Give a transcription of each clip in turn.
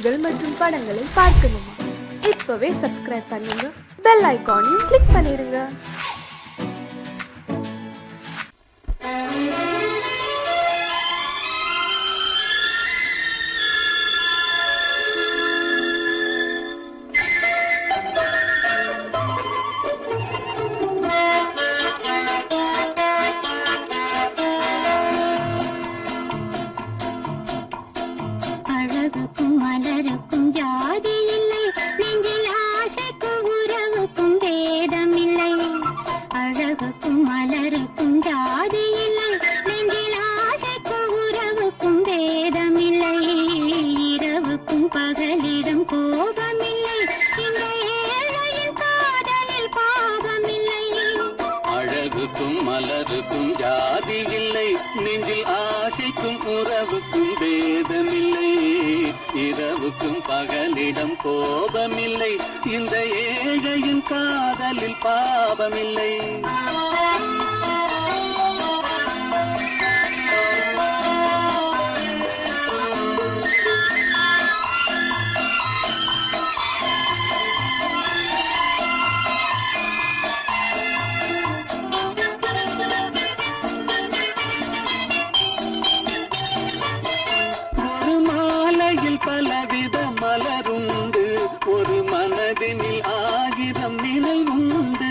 பாடல்கள் மற்றும் படங்களை பார்க்கணுமா? இப்பவே சப்ஸ்கிரைப் பண்ணுங்க, பெல் ஐகானையும் கிளிக் பண்ணிருங்க. மலருக்கும் ஜாதி இல்லை, நெஞ்சில் ஆசைக்கும் உறவுக்கும் பேதமில்லை. இரவுக்கும் பகலிடம் கோபமில்லை, இந்த ஏழையின் காதலில் பாவமில்லை. பலவித மலருண்டு, ஒரு மனதினில் 1000 நினைவுண்டு.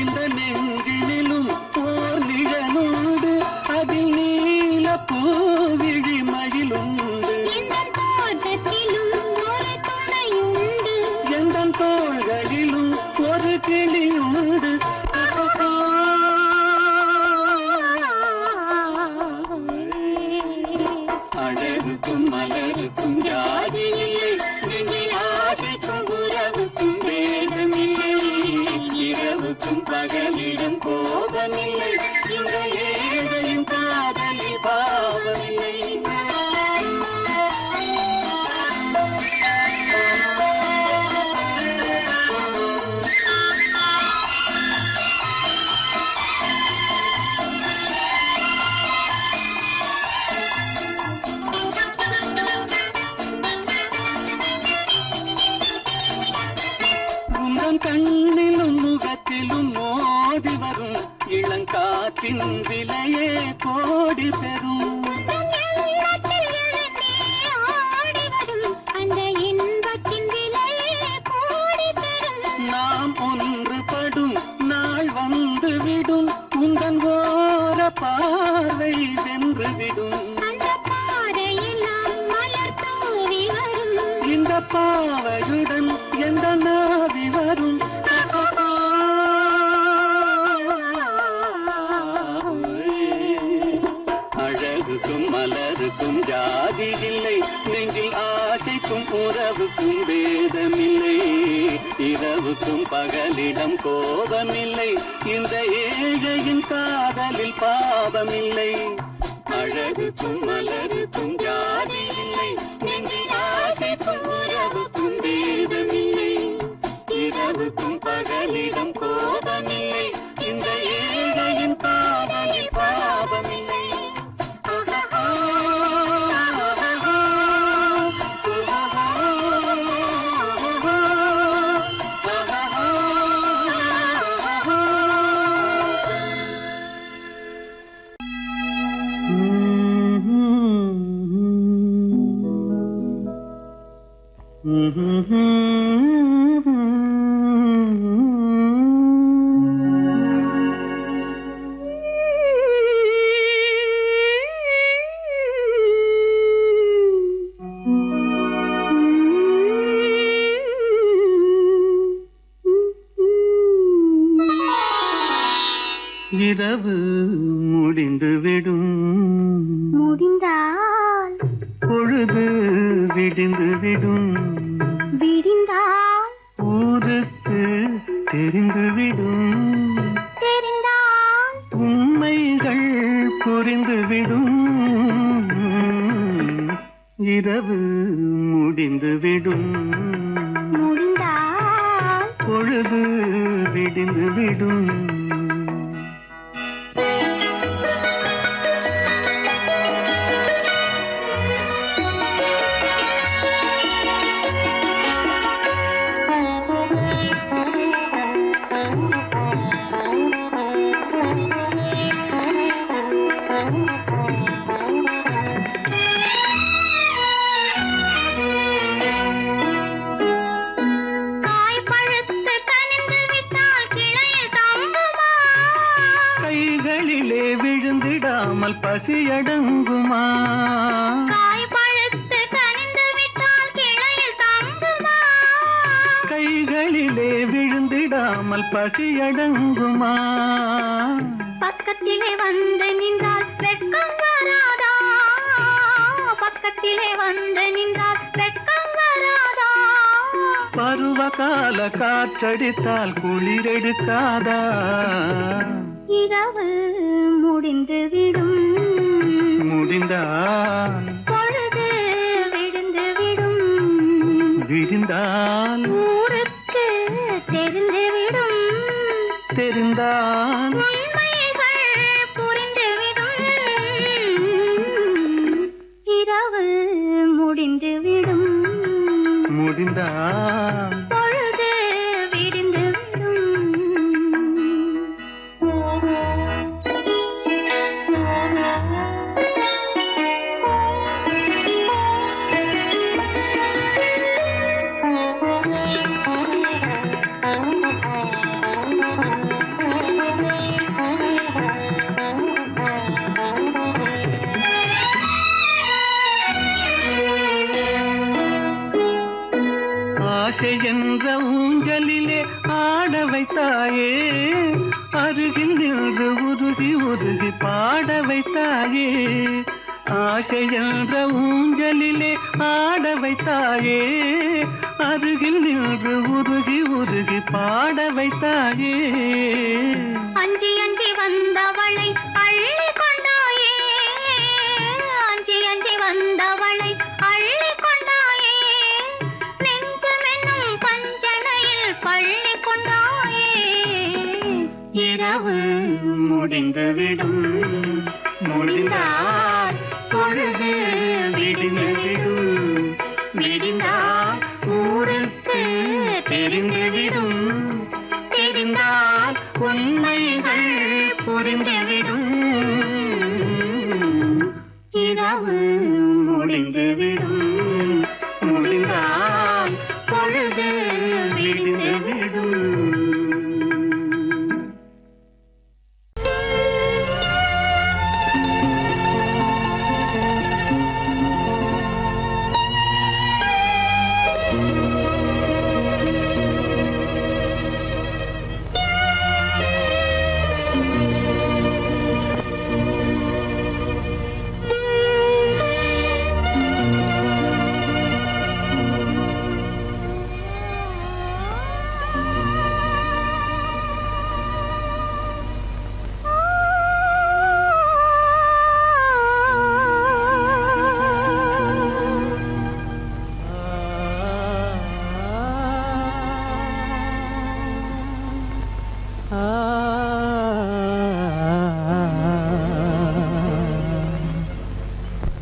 இந்த நெஞ்சினிலும் ஓர் நிழலுண்டு, அதில் நீல பூவிழி மயிலுண்டு. எந்த தோள்களிலும் ஒரு கிளியுண்டு. அழகுக்கும் மலருக்கும் ஜாதி இல்லை, நெஞ்சில் ஆசைக்கும் உறவுக்கும் பேதமில்லை. இரவுக்கும் பகலிடம் கோபமில்லை, இந்த ஏழையின் காதலில் பாவமில்லை. கண்ணிலும் முகத்திலும் மோதி வரும் இளங்காற்றின் விலையே கோடி பெறும். நாம் ஒன்றுபடும் நாள் வந்துவிடும், உங்கள் ஓர பார்வை வென்றுவிடும். இந்த பாவையுடன் எந்த நாவி வரும். அழகுக்கும் மலருக்கும் ஜாதி இல்லை, நெஞ்சில் ஆசைக்கும் உறவுக்கும் பேதமில்லை. இரவுக்கும் பகலிடம் கோபமில்லை, இந்த ஏழையின் காதலில் பாவமில்லை. அழகுக்கும் மலருக்கும் ஜாதி இல்லை, நெஞ்சில் ஆசைக்கும் உறவுக்கும் பேதமில்லை. இரவுக்கும் பகலிடம் கோபமில்லை, இந்த ஏழையின் காதலில் பாவமில்லை. இரவு முடிந்துவிடும், முடிந்தால் பொழுது விடிந்துவிடும், விடிந்தால் ஊருக்கு தெரிந்துவிடும், தெரிந்தால் உண்மைகள் புரிந்துவிடும். இரவு முடிந்துவிடும், முடிந்தால் பொழுது விடிந்துவிடும். விடாமல் பசியடங்குமா? காய் பழுத்து கனிந்து விட்டால் கிளையில் தங்குமா? கைகளிலே விழுந்திடாமல் பசியடங்குமா? பக்கத்திலே வந்து நின்றால் வெட்கம் வராதா? பக்கத்திலே வந்து நின்றால் வெட்கம் வராதா? பருவகால காற்றடித்தால் குளிரெடுக்காதா? இரவு முடிந்து விடும், முடிந்தால் பொழுது விழுந்து விடும், விழுந்தால் ஊருக்கு தெரிந்து விடும், தெரிந்தால் உண்மைகள் புரிந்துவிடும். இரவு முடிந்து விடும், முடிந்தால் பொழுது விடிந்து ஆசை என்ற ஊஞ்சலிலே ஆட வைத்தாயே, அருகில் நின்று உருகி உருகி பாட வைத்தாயே. ஆசை என்ற ஊஞ்சலிலே ஆட வைத்தாயே, அருகில் நின்று உருகி உருகி பாட வைத்தாயே. அஞ்சி அஞ்சி வந்தவளை அள்ளி கொண்டாயே, அஞ்சி அஞ்சி வந்தவளை அள்ளி கொண்டாயே. நெஞ்சமென்னும் பஞ்சனையில் பள்ளி கொண்டாயே. இரவு முடிந்துவிடும், முடிந்தால் பொழுது விடிந்துவிடும், விடிந்தால் ஊருக்கு தெரிந்துவிடும், தெரிந்தால் உண்மைகள் புரிந்துவிடும். இரவு முடிந்துவிடும், முடிந்தால் பொழுது விடிந்துவிடும்.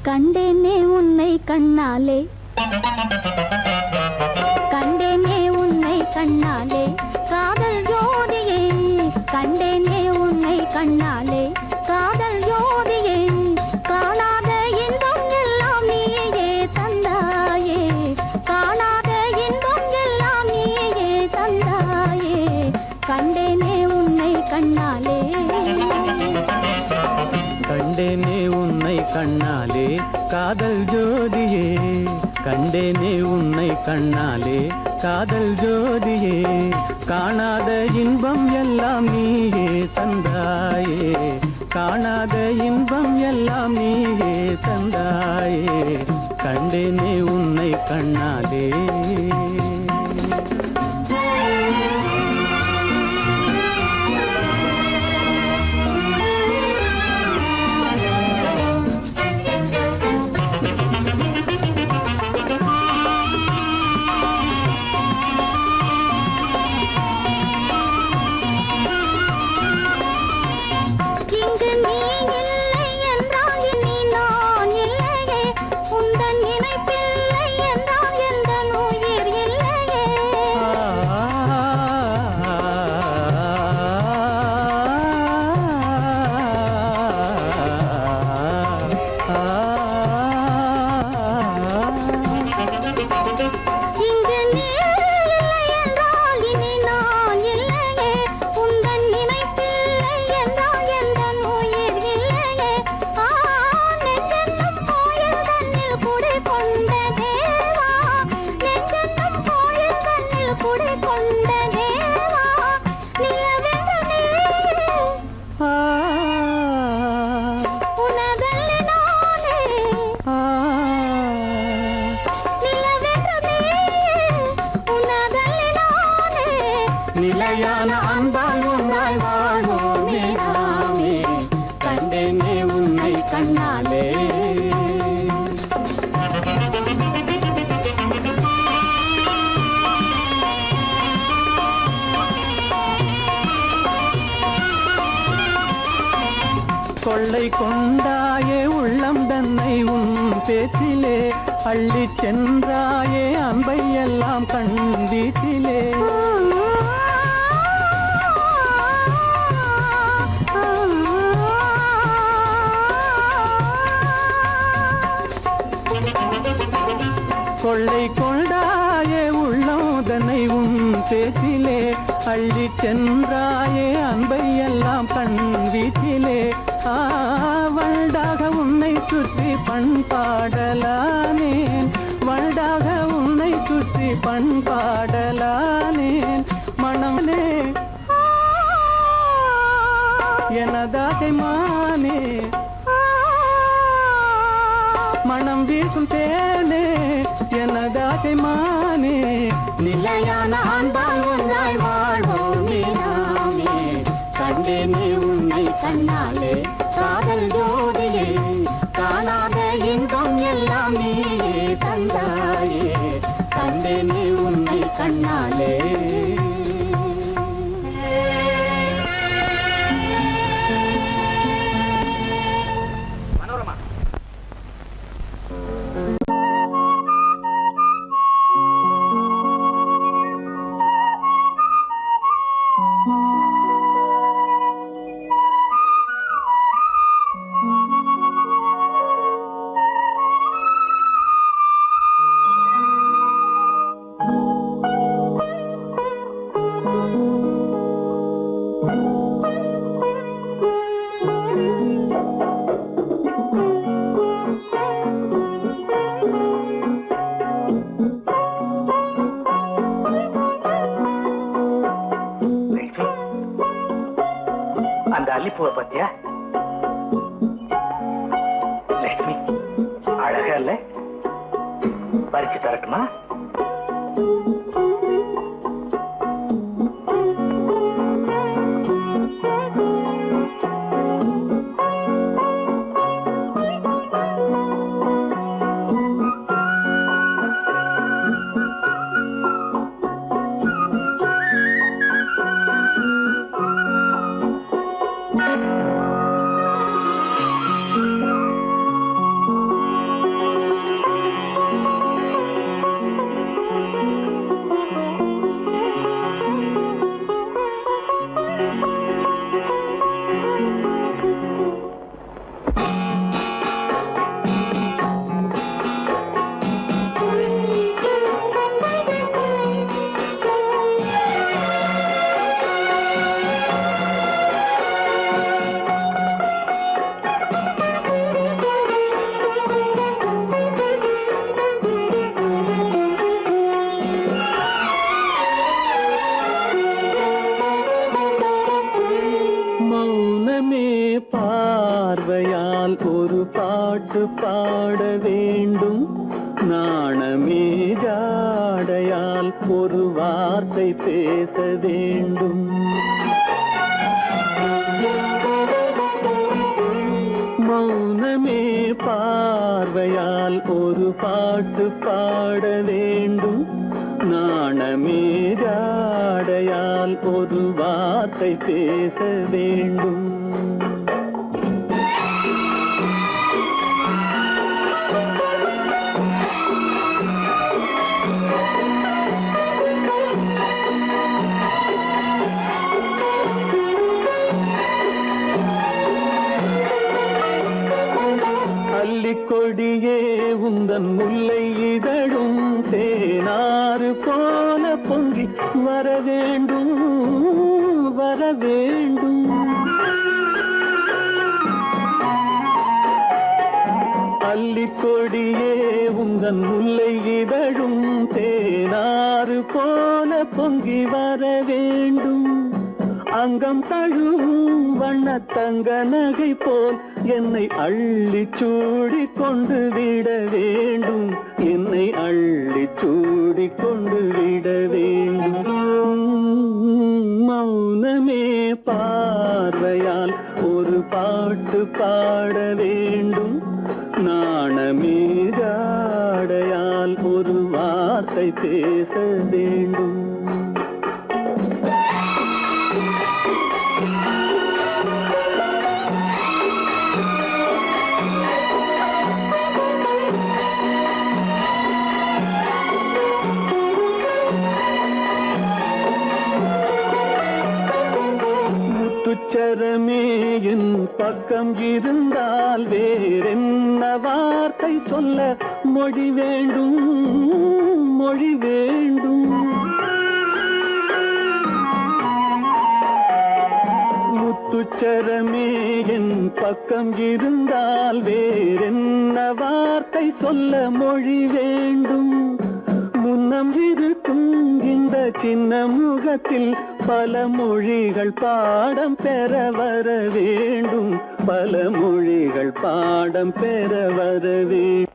கண்டேனே உன்னை கண்ணாலே, கண்டேனே உன்னை கண்ணாலே, காதல் ஜோதியே. கண்டேனே உன்னை கண்ணாலே, காதல் ஜோதியே. காணாத இன்பம் எல்லாம் நீயே தந்தாயே, காணாத இன்பம் எல்லாம் நீயே தந்தாயே. கண்டேனே உன்னை கண்ணாலே, கண்டேனே உன்னை கண்ணாலே, காதல் ஜோதியே. கண்டேனே உன்னை கண்ணாலே, காதல் ஜோதியே. காணாத இன்பம் எல்லாம் நீயே தந்தாயே, காணாத இன்பம் எல்லாம் நீயே தந்தாயே. கண்டேனே உன்னை கண்ணாலே. இங்கு நீ இல்லை என்றால் இனி நான் இல்லையே, உந்தன் நினைப்பில்லை என்றால் எந்த உயிர் கொள்ளை கொண்டாயே உள்ளம் தன்னை உன் பேச்சிலே அள்ளி சென்றாயே அன்பை எல்லாம் கண் வீட்டிலே கொள்ளை கொண்டாயே உள்ளம் தன்னை உன் பேச்சிலே அள்ளி சென்றாயே அன்பை எல்லாம் கண் வீட்டிலே வண்டாக உன்னை சுற்றி பண்பாடலானேன் வண்டாக உன்னை சுற்றி பண்பாடலானேன் மனமே எனதாகை மானே மனம் வீசும் தேனே எனதாகை மானே நிலையான அன்பால் ஒன்றாய் வாழ்வோமே நாமே கண்டேனே உன்னை கண்ணாலே காதல் ஜோதியே காணாத இன்பம் எல்லாம் நீயே தந்தாயே கண்டேனே உன்னை கண்ணாலே அந்த அல்லிப்பூவை பத்தியா லட்சுமி அழகா இல்ல பறிச்சு தரட்டுமா பார்வையால் ஒரு பாட்டு பாட வேண்டும் நாணமே ஜாடையால் ஒரு வார்த்தை பேச வேண்டும் மௌனமே பார்வையால் ஒரு பாட்டு பாட வேண்டும் நாணமே ஜாடையால் ஒரு வார்த்தை பேச வேண்டும் கொடியே உந்தன் முல்லை இதழும் தேனாறு போல பொங்கி வர வேண்டும் வர வேண்டும் அல்லிக்கொடியே உந்தன் முல்லை இதழும் தேனாறு போல பொங்கி வர வேண்டும் அங்கம் தழுவும் வண்ணத்தங்க நகை போல் என்னை அள்ளி சூடி கொண்டு விட வேண்டும் என்னை அள்ளி சூடி கொண்டு விட வேண்டும் மௌனமே பார்வையால் ஒரு பாட்டு பாட வேண்டும் நாணமே ஜாடையால் ஒரு வார்த்தை பேச வேண்டும் என் பக்கம் இருந்தால் வேறென்ன வார்த்தை சொல்ல மொழி வேண்டும் மொழி வேண்டும். முத்துச்சரமே என் பக்கம் இருந்தால் வேறென்ன வார்த்தை சொல்ல மொழி வேண்டும். முன்னம் இருக்கும் இந்த சின்ன முகத்தில் பல மொழிகள் பாடம் பெற வர வேண்டும். பல மொழிகள் பாடம் பெற வர வேண்டும்.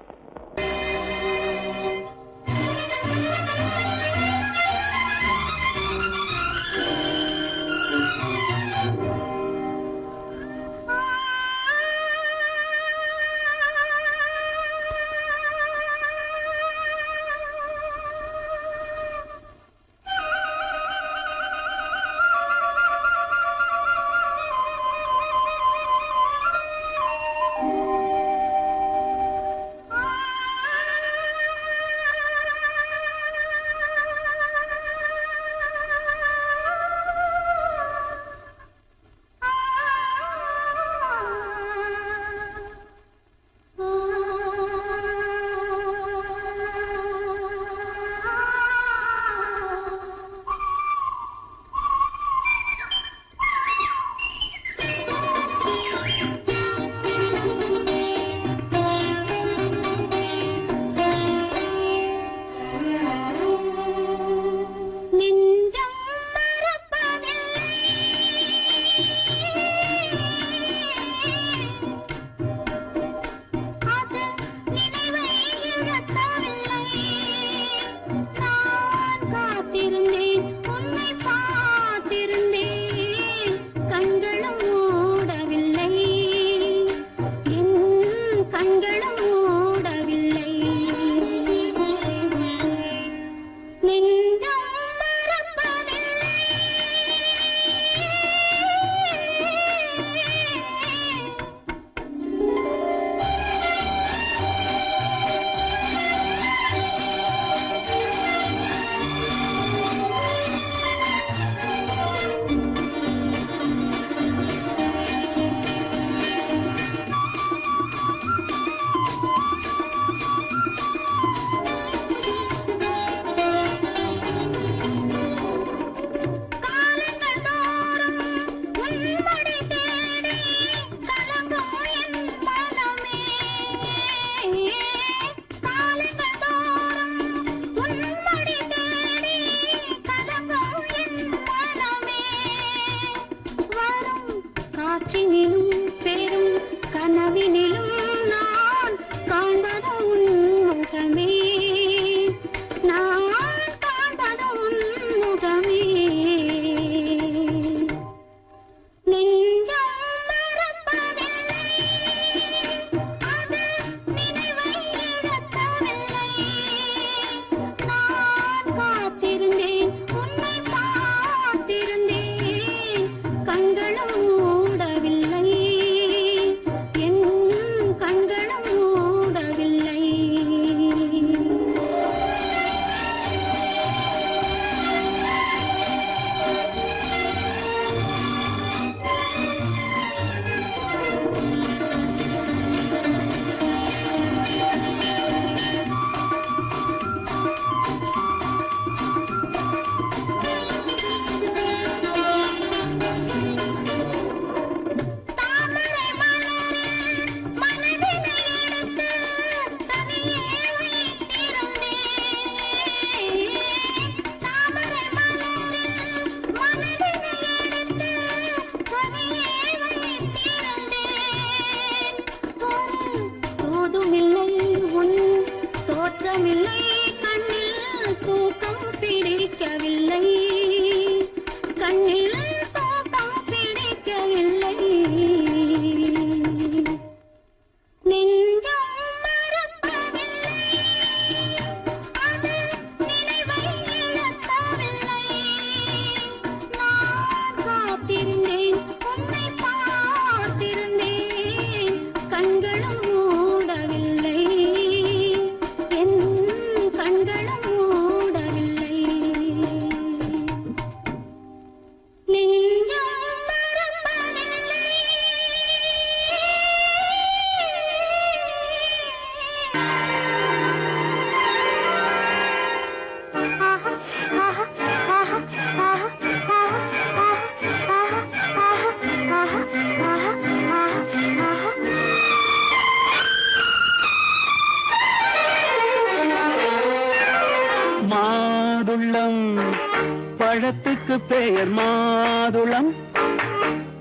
பழத்துக்கு பெயர் மாதுளம்,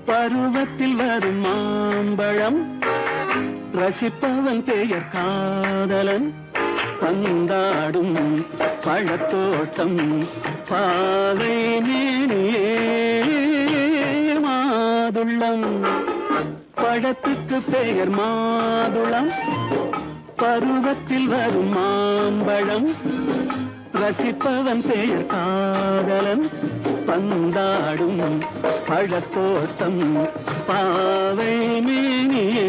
பருவத்தில் வரும் மாம்பழம், ரசிப்பவன் பெயர் காதலன், பந்தாடும் பழத்தோட்டம் பாவை மேனியே மாதுளம். பழத்துக்கு பெயர் மாதுளம், பருவத்தில் வரும் மாம்பழம், ரசிப்பவன் பெயர் காதலன், பந்தாடும் பழத்தோட்டம் பாவை மேனியே.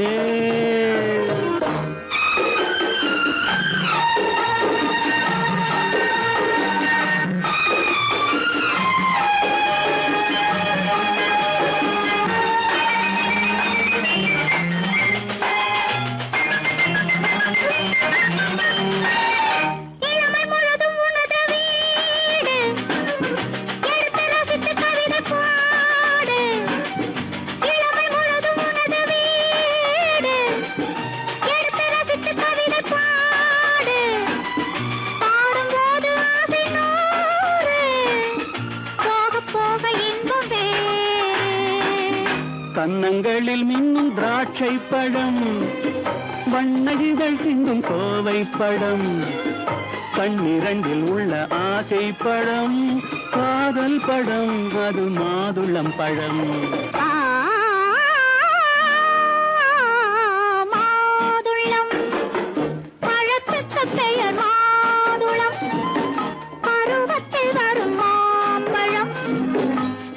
கன்னங்களில் மின்னும் திராட்சை பழம், வண்ண இதழ் சிந்தும் கோவை பழம், கண்ணிரண்டில் உள்ள ஆசை பழம் காதல் பழம், அது மாதுளம் பழம். மாதுளம் பழத்துக்கு பெயர் மாதுளம், பருவத்தில் வரும் மாம்பழம்,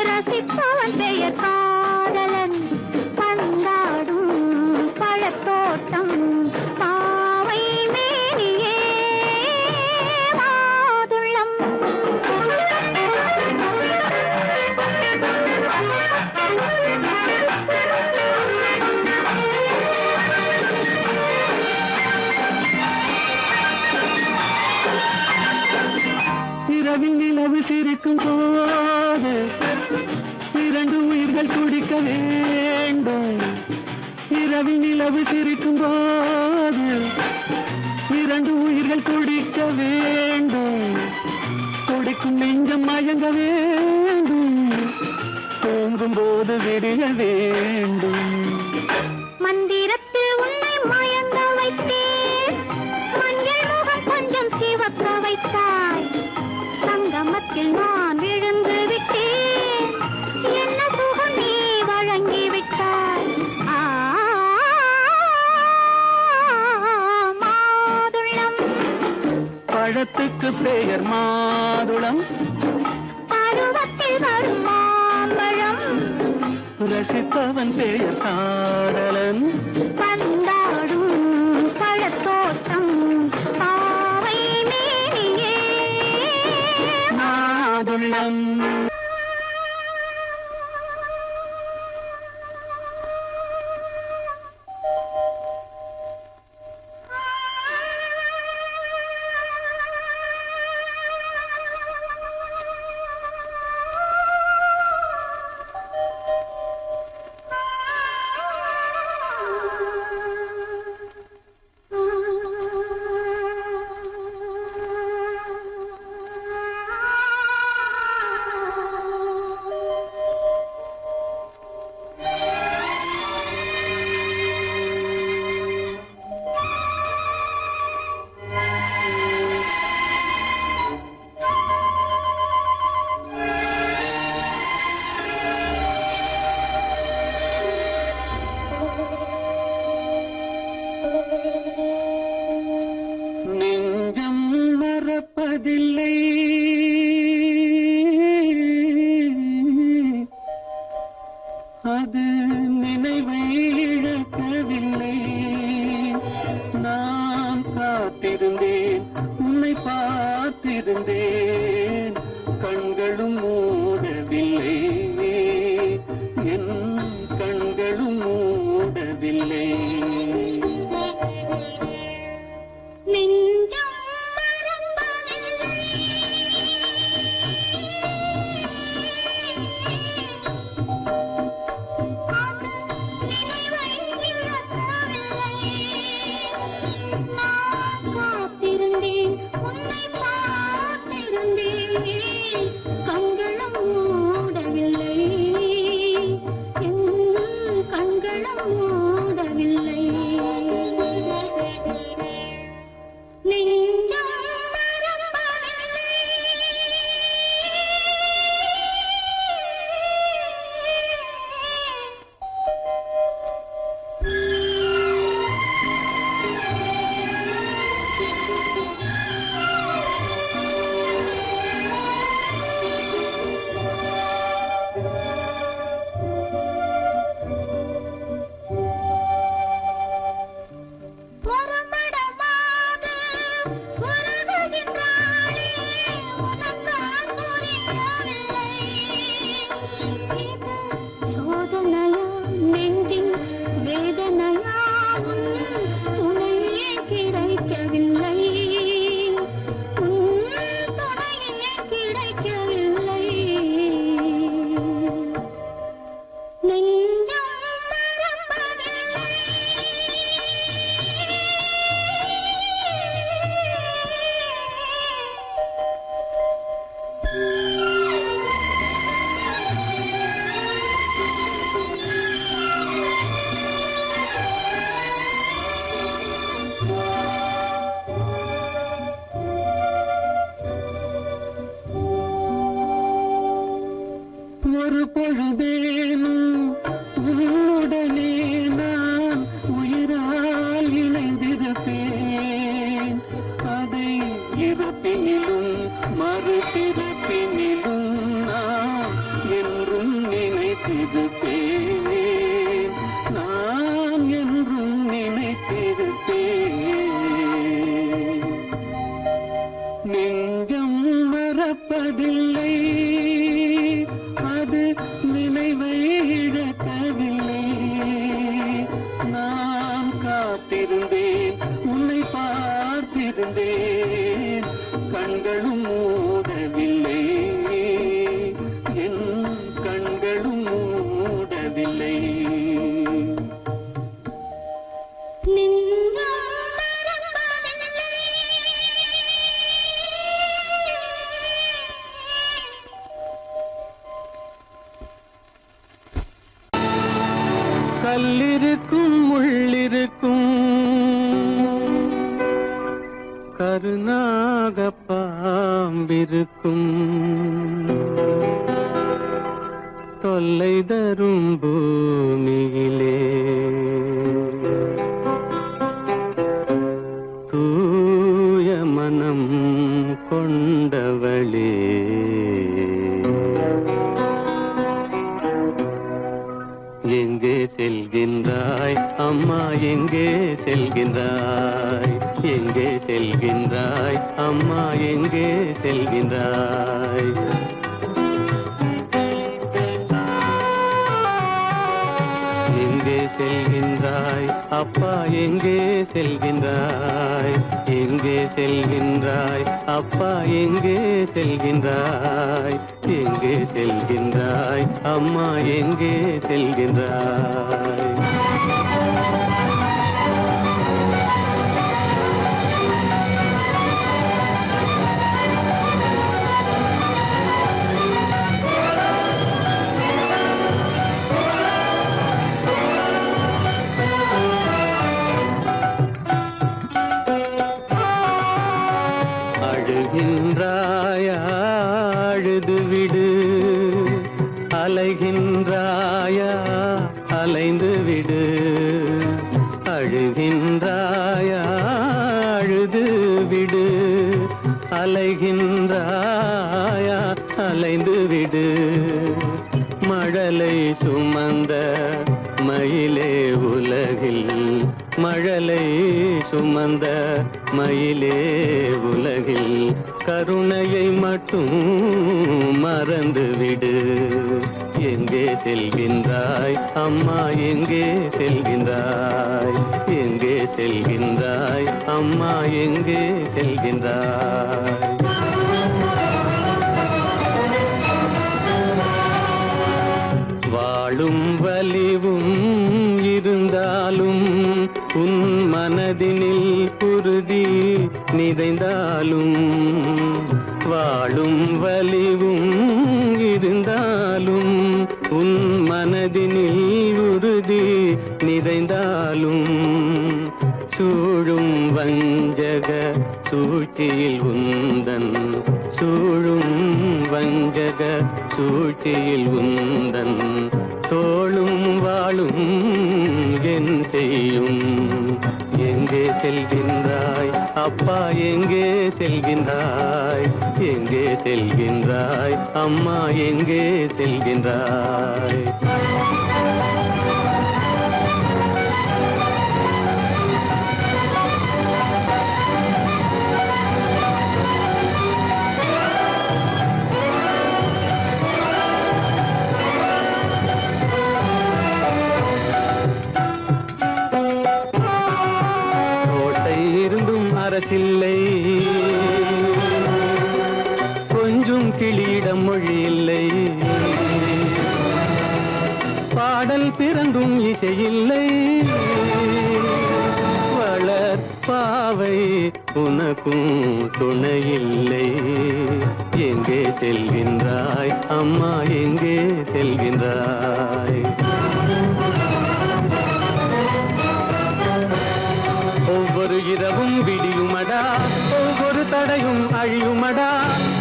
ரசிப்பவன் பெயர் காதலன், பந்தாடும் பழத்தோட்டம் பாவை மேனியே மாதுளம். இரவில் நிலவு சிரிக்கும் போது இரண்டு உயிர்கள் துடிக்க வேண்டும். இரவில் நிலவு சிரிக்கும் போது இரண்டு உயிர்கள் துடிக்க வேண்டும். துடிக்கும் நெஞ்சம் மயங்க வேண்டும், தூங்கும் போது விடிய வேண்டும். மந்திரத்தில் உன்னை மயங்க வைத்தேன், மஞ்சள் முகம் கொஞ்சம் சிவக்க வைத்தாய், சங்கமத்தில் நான் விழுந்து விட்டேன், என்ன சுகம் நீ வழங்கி விட்டாய். மாதுளம் பழத்துக்கு பெயர் மாதுளம், பருவத்தில் வரும் மாம்பழம், ரசிப்பவன் பெயர் காதலன், பந்தாடும் பழத்தோட்டம் பாவை மேனியே மாதுளம். கல்லிருக்கும் முள்ளிருக்கும் கருநாக பாம்பிருக்கும் தொல்லை தரும் பூமியிலே தூய மனம் கொண்டவளே எங்கே செல்கின்றாய் அம்மா எங்கே செல்கின்றாய் எங்கே செல்கின்றாய் அம்மா எங்கே செல்கின்றாய் எங்கே செல்கின்றாய் அப்பா எங்கே செல்கின்றாய் எங்கே செல்கின்றாய் அப்பா எங்கே செல்கின்றாய் எங்கே செல்கின்றாய் அம்மா எங்கே செல்கின்றாய் அழுகின்றாயா அழுது விடு அலைகின்றாயா அலைந்து விடு அழுகின்றாயா அழுது விடு அலைகின்றாயா அலைந்து விடு மழலை சுமந்த மயிலே உலகில் மழலை சுமந்த மயிலே உலகில் கருணையை மட்டும் மறந்துவிடு எங்கே செல்கின்றாய் அம்மா எங்கே செல்கின்றாய் எங்கே செல்கின்றாய் அம்மா எங்கே செல்கின்றாய் வாழும் வலிவும் இருந்தாலும் உன் மனதினில் உறுதி நிறைந்தாலும் வாழும் வலிவும் இருந்தாலும் உன் மனதினில் உறுதி நிறைந்தாலும் சூழும் வஞ்சக சூழ்ச்சியில் உந்தன் சூழும் வஞ்சக சூழ்ச்சியில் உந்தன் தோளும் வாழும் என் செய்யும் எங்கே செல்கின்றாய் அப்பா எங்கே செல்கின்றாய் எங்கே செல்கின்றாய் அம்மா எங்கே செல்கின்றாய் அரசில்லை கொஞ்சம் கிளியிடம் மொழி இல்லை பாடல் பிறந்தும் இசையில்லை வளர் பாவை உனக்கும் துணையில்லை எங்கே செல்கின்றாய் அம்மா எங்கே செல்கின்றாய் ஒவ்வொரு இரவும் விடியுமடா ஒவ்வொரு தடையும் அழியுமடா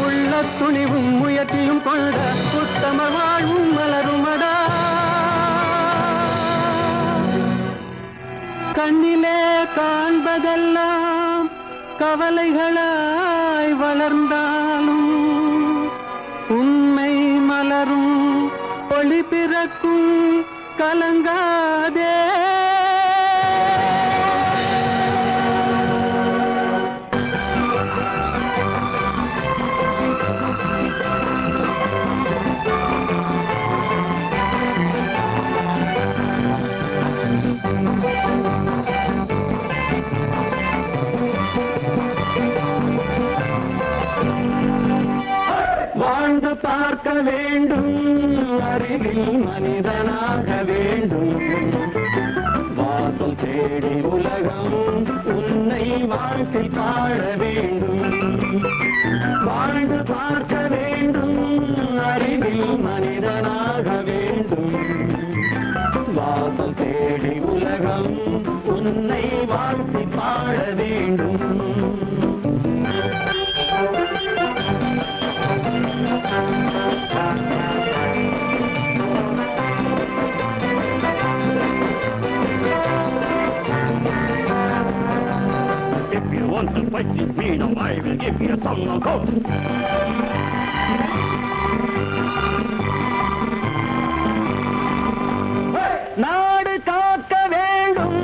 உள்ள துணிவும் முயற்சியும் கொண்ட உத்தம வாழ்வும் மலருமடா கண்ணிலே காண்பதெல்லாம் கவலைகளாய் வளர்ந்தாலும் உண்மை மலரும் ஒளி பிறக்கும் கலங்காதே வாழ்ந்து பார்க்க வேண்டும் அறிவில் மனிதனாக வேண்டும் வாசல் தேடி உலகம் உன்னை வாழ்க்கை பாட வேண்டும் வாழ்ந்து பார்க்க வேண்டும் அறிவில் மனிதனாக வேண்டும் வாசல் தேடி உலகம் உன்னை வாழ்த்தி பாட வேண்டும். If you want to fight with me, now I will give you a song of hope. நாடு காக்க வேண்டும்,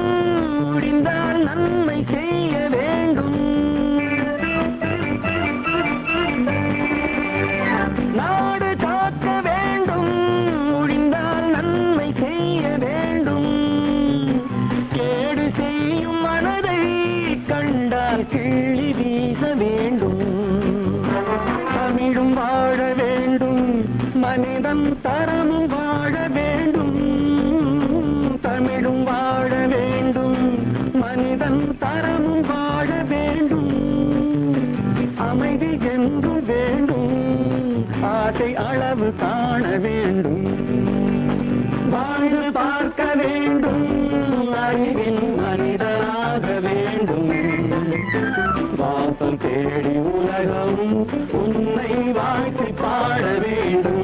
முடிந்தால் நன்மை செய்ய வேண்டும். நாடு காக்க வேண்டும், முடிந்தால் நன்மை செய்ய வேண்டும். கேடு செய்யும் மனதை கண்டால் கிள்ளி வீச வேண்டும். தமிழும் வாழ வேண்டும், மனிதன் தரமும் வாழ வேண்டும். தமிழும் வாழ வேண்டும், மனிதன் தரமும் வாழ வேண்டும். அமைதி என்று வேண்டும், ஆசை அளவு காண வேண்டும். வாழ்ந்து பார்க்க வேண்டும், அறிவின் மனிதனாக வேண்டும். வாசம் தேடி உலகம் உன்னை வாழ்த்தி பாட வேண்டும்.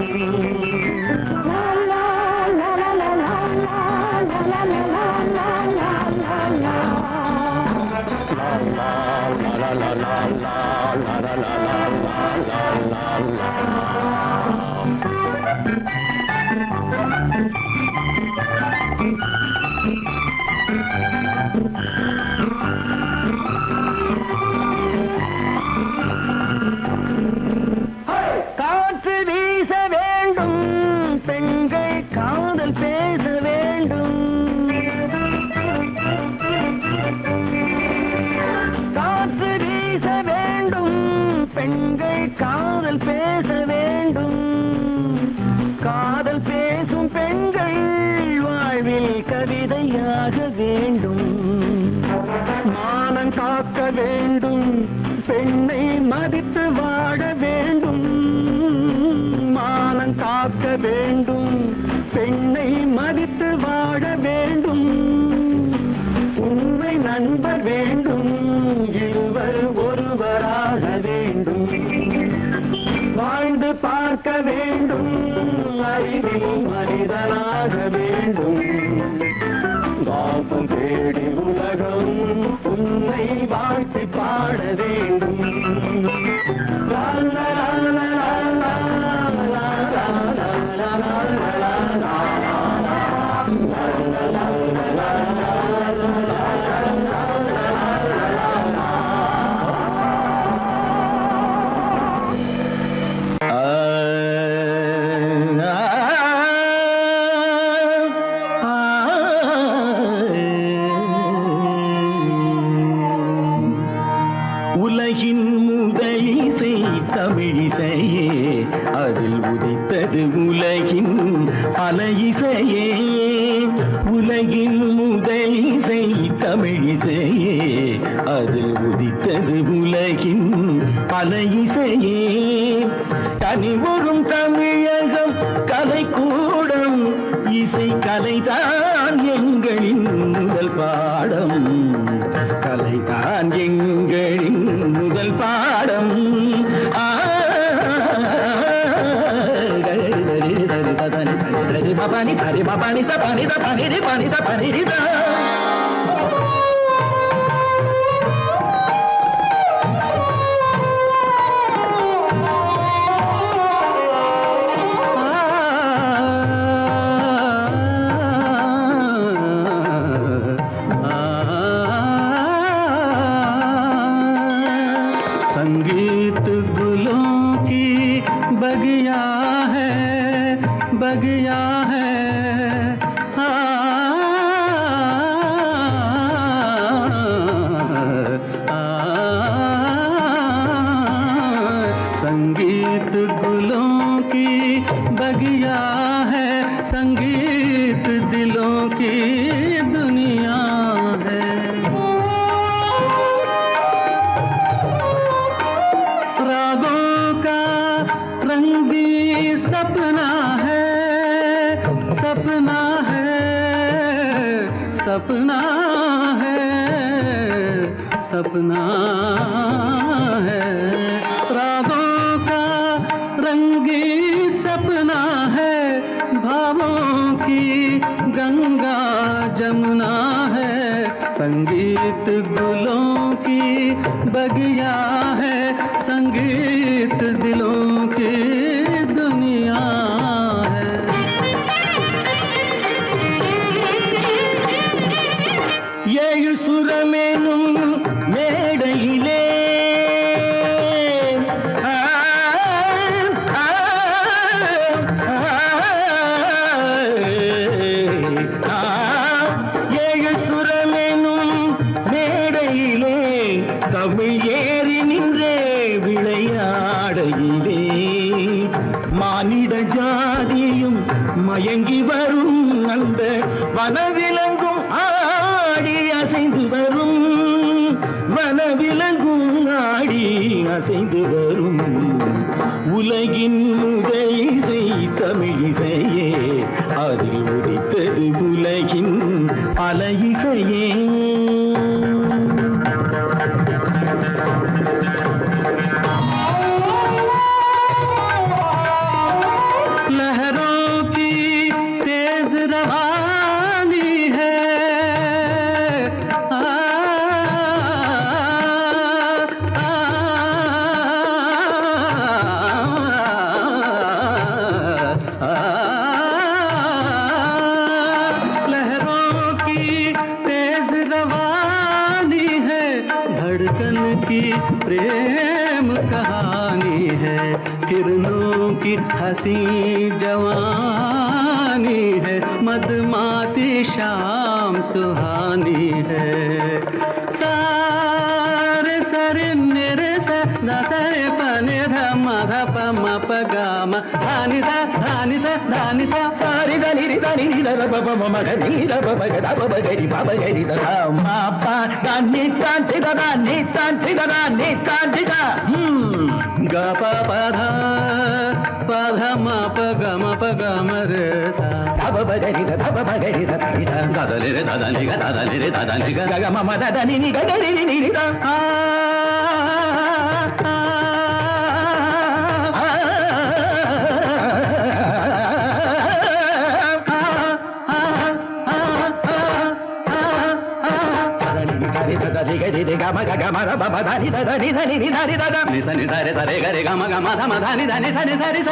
காற்று வீச வேண்டும், பெண்கள் காதல் பேச வேண்டும். காற்று வீச வேண்டும், பெண்கள் காதல் பேச வேண்டும். காதல் பேசும் பெண்கள் வாழ்வில் கவிதையாக வேண்டும். மானம் காக்க வேண்டும், பெண்ணை மதித்து வாழ வேண்டும். மானம் காக்க வேண்டும், பெண்ணை மதித்து வாழ வேண்டும். உண்மை நண்பர் வேண்டும், இருவர் ஒருவராக வேண்டும். வாழ்ந்து பார்க்க வேண்டும், அறிவில் மனிதனாக வேண்டும். வாசம் தேடி உலகம் உன்னை வாழ்த்தி பாட வேண்டும். லா லா லா லா லா லா லா லா லா லா. உலகின் முதலிசை தமிழிசையே, அதில் உதித்தது உலகின் பல இசையே. உலகின் முதலிசை தமிழிசையே, அதில் உதித்தது உலகின் பல இசையே. கனிவரும் தமிழகம் கலைக்கூடம், இசை கலைதான் எங்களின் முதல் பாடம். கலைதான் எங்களின் முதல் பாடம். பபானி சரி பபானி சபானி தபானி பனி தபானி ரிதா. संगीत गुलों की बगिया है, बगिया है। संगीत गुलों की बगिया है, संगीत दिलों की दुनिया है। रागों का रंगी सपना है, सपना है, सपना है, सपना है। रागों का रंगीन सपना है, भावों की गंगा जमुना है। संगीत गुलों की बगिया है, संगीत दिलों की दुनिया है। ஏழு சுரமேனும் மேடையிலே ஏழு சுரமேனும் மேடையிலே தமிழ் ஏறி நின்றே விளையாடையிலே மானிட ஜாதியும் மயங்கி வரும் அந்த வனவிலங்கும் ஆடி அசைந்து வரும், வனவிலங்கும் ஆடி அசைந்து வரும். உலகின் முதல் இசை தமிழ் இசையே, அதில் உதித்தது உலகின் பல இசையே. लहरों की तेज रवानी है, लहरों की तेज रवानी है, धड़कन की प्रेम कहानी है। किरणों की हंसी जवानी है, मदमाती शाम सुहानी है। सारे सरे निरे सा दसरे पने धम धप म प ग म धानी सा धानी सा धानी सा सारी धनी रि धनी नि ध प प म ग नि ध प प ग ध प प ग रि प प ग रि ध ध म प ग नि ता ति ध ध नि ता ति ध ध नि ता ति ध ग प प ध प ध म प ग म प ग म रे सा ध प प ग रि ध ध प प ग रि ध ध ध ध नि रे ध ध नि ग ध ध नि रे ध ध नि ग ग ग म म ध ध नि नि ग ग रि नि रि ध रे ग म ग ग म ध प प ध नि ध ध नि ध नि नि ध नि ध ध नि स नि स रे स रे ग रे ग म ग म ध म ध नि ध नि स नि स रि स